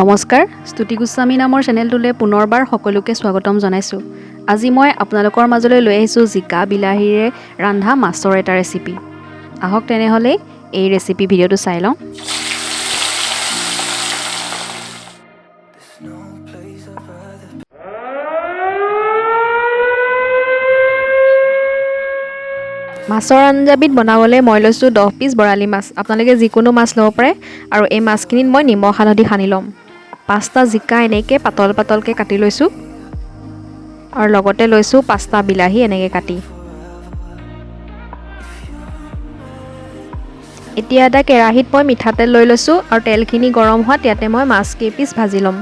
নমস্কাৰ, স্তুতি গোস্বামী নামৰ চেনেলটোলৈ পুনৰবাৰ সকলোকে স্বাগতম জনাইছোঁ। আজি মই আপোনালোকৰ মাজলৈ লৈ আহিছোঁ জিকা বিলাহীৰে ৰন্ধা মাছৰ এটা ৰেচিপি। আহক তেনেহ'লে এই ৰেচিপি ভিডিঅ'টো চাই লওঁ। মাছৰ আঞ্জাবিধ বনাবলৈ মই লৈছোঁ 10 পিচ বৰালি মাছ। আপোনালোকে যিকোনো মাছ ল'ব পাৰে আৰু এই মাছখিনিত মই নিমখ হালধি সানি ল'ম। 5টা জিকা এনেকৈ পাতল পাতলকৈ কাটি লৈছোঁ আৰু লগতে লৈছোঁ 5টা বিলাহী এনেকৈ কাটি। এতিয়া এটা কেৰাহীত মই মিঠাতেল লৈ লৈছোঁ আৰু তেলখিনি গৰম হোৱাত ইয়াতে মই মাছ কেইপিচ ভাজি ল'ম।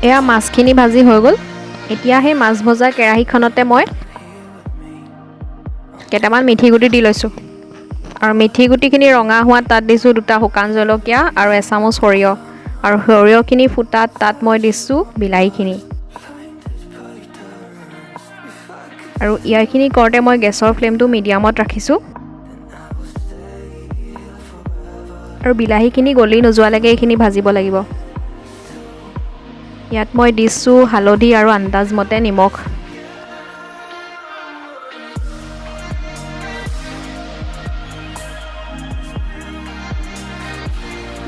এয়া মাছখিনি ভাজি হৈ গ'ল। এতিয়া সেই মাছ ভজা কেৰাহীখনতে মই কেইটামান মিঠি গুটি দি লৈছোঁ আৰু মিঠি গুটিখিনি ৰঙা হোৱাত তাত দিছোঁ 2টা শুকান জলকীয়া আৰু এচামুচ সৰিয়হ আৰু সৰিয়হখিনি ফুটাত তাত মই দিছোঁ বিলাহীখিনি। আৰু ইয়াৰখিনি কৰোঁতে মই গেছৰ ফ্লেমটো মিডিয়ামত ৰাখিছোঁ আৰু বিলাহীখিনি গলি নোযোৱালৈকে এইখিনি ভাজিব লাগিব। ইয়াত মই দিছোঁ হালধি আৰু আন্দাজমতে নিমখ।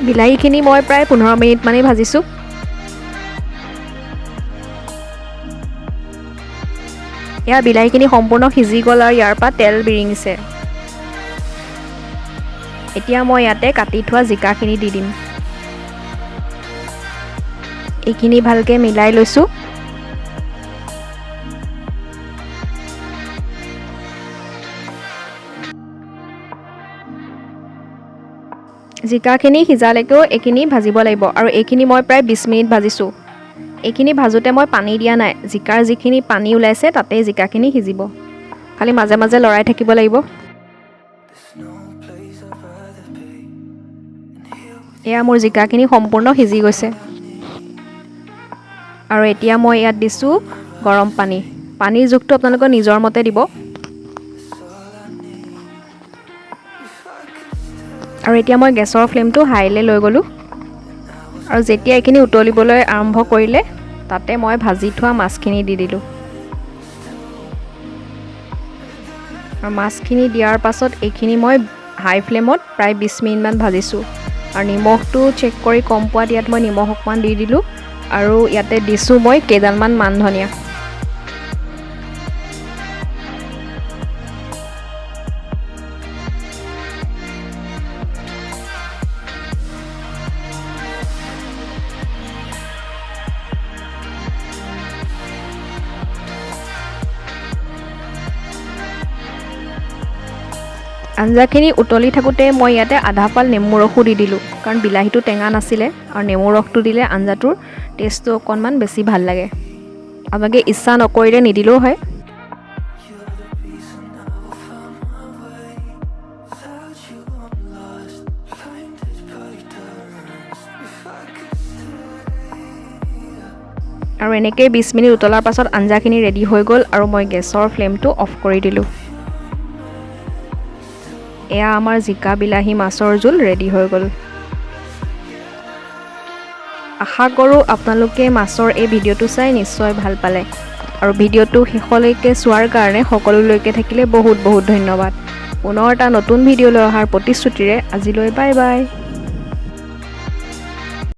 বিলাহীখিনি মই প্ৰায় 15 মিনিট মানেই ভাজিছোঁ। এয়া বিলাহীখিনি সম্পূৰ্ণ সিজি গ'ল আৰু ইয়াৰ পৰা তেল বিৰিঙিছে। এতিয়া মই ইয়াতে কাটি থোৱা জিকাখিনি দি দিম। এইখিনি ভালকৈ মিলাই লৈছোঁ। জিকাখিনি সিজালৈকেও এইখিনি ভাজিব লাগিব আৰু এইখিনি মই প্ৰায় 20 মিনিট ভাজিছোঁ। এইখিনি ভাজোঁতে মই পানী দিয়া নাই। জিকাৰ যিখিনি পানী ওলাইছে তাতেই জিকাখিনি সিজিব। খালি মাজে মাজে লৰাই থাকিব লাগিব। এয়া মোৰ জিকাখিনি সম্পূৰ্ণ সিজি গৈছে আৰু এতিয়া মই ইয়াত দিছোঁ গৰম পানী। পানীৰ জোখটো আপোনালোকৰ নিজৰ মতে দিব। আৰু এতিয়া মই গেছৰ ফ্লেমটো হাইলৈ লৈ গ'লোঁ আৰু যেতিয়া এইখিনি উতলিবলৈ আৰম্ভ কৰিলে তাতে মই ভাজি থোৱা মাছখিনি দি দিলোঁ। আৰু মাছখিনি দিয়াৰ পাছত এইখিনি মই হাই ফ্লেমত প্ৰায় 20 মিনিটমান ভাজিছোঁ আৰু নিমখটো চেক কৰি কম পোৱাত ইয়াত মই নিমখ অকণমান দি দিলোঁ আৰু ইয়াতে দিছোঁ মই কেইডালমান মান ধনিয়া। আঞ্জাখিনি উতলি থাকোঁতে মই ইয়াতে আধা পাল নেমু ৰসো দি দিলোঁ কাৰণ বিলাহীটো টেঙা নাছিলে আৰু নেমু ৰসটো দিলে আঞ্জাটোৰ টেষ্টটো অকণমান বেছি ভাল লাগে। আপোনালোকে ইচ্ছা নকৰিলে নিদিলেও হয়। আৰু এনেকৈ 20 মিনিট উতলাৰ পাছত আঞ্জাখিনি ৰেডি হৈ গ'ল আৰু মই গেছৰ ফ্লেমটো অফ কৰি দিলোঁ। এয়া আমাৰ জিকা বিলাহী মাছৰ জোল ৰেডি হৈ গ'ল। আশা কৰোঁ আপোনালোকে মাছৰ এই ভিডিঅ'টো চাই নিশ্চয় ভাল পালে আৰু ভিডিঅ'টো শেষলৈকে চোৱাৰ কাৰণে সকলোলৈকে থাকিলে বহুত বহুত ধন্যবাদ। পুনৰ এটা নতুন ভিডিঅ' লৈ অহাৰ প্ৰতিশ্ৰুতিৰে আজিলৈ বাই বাই।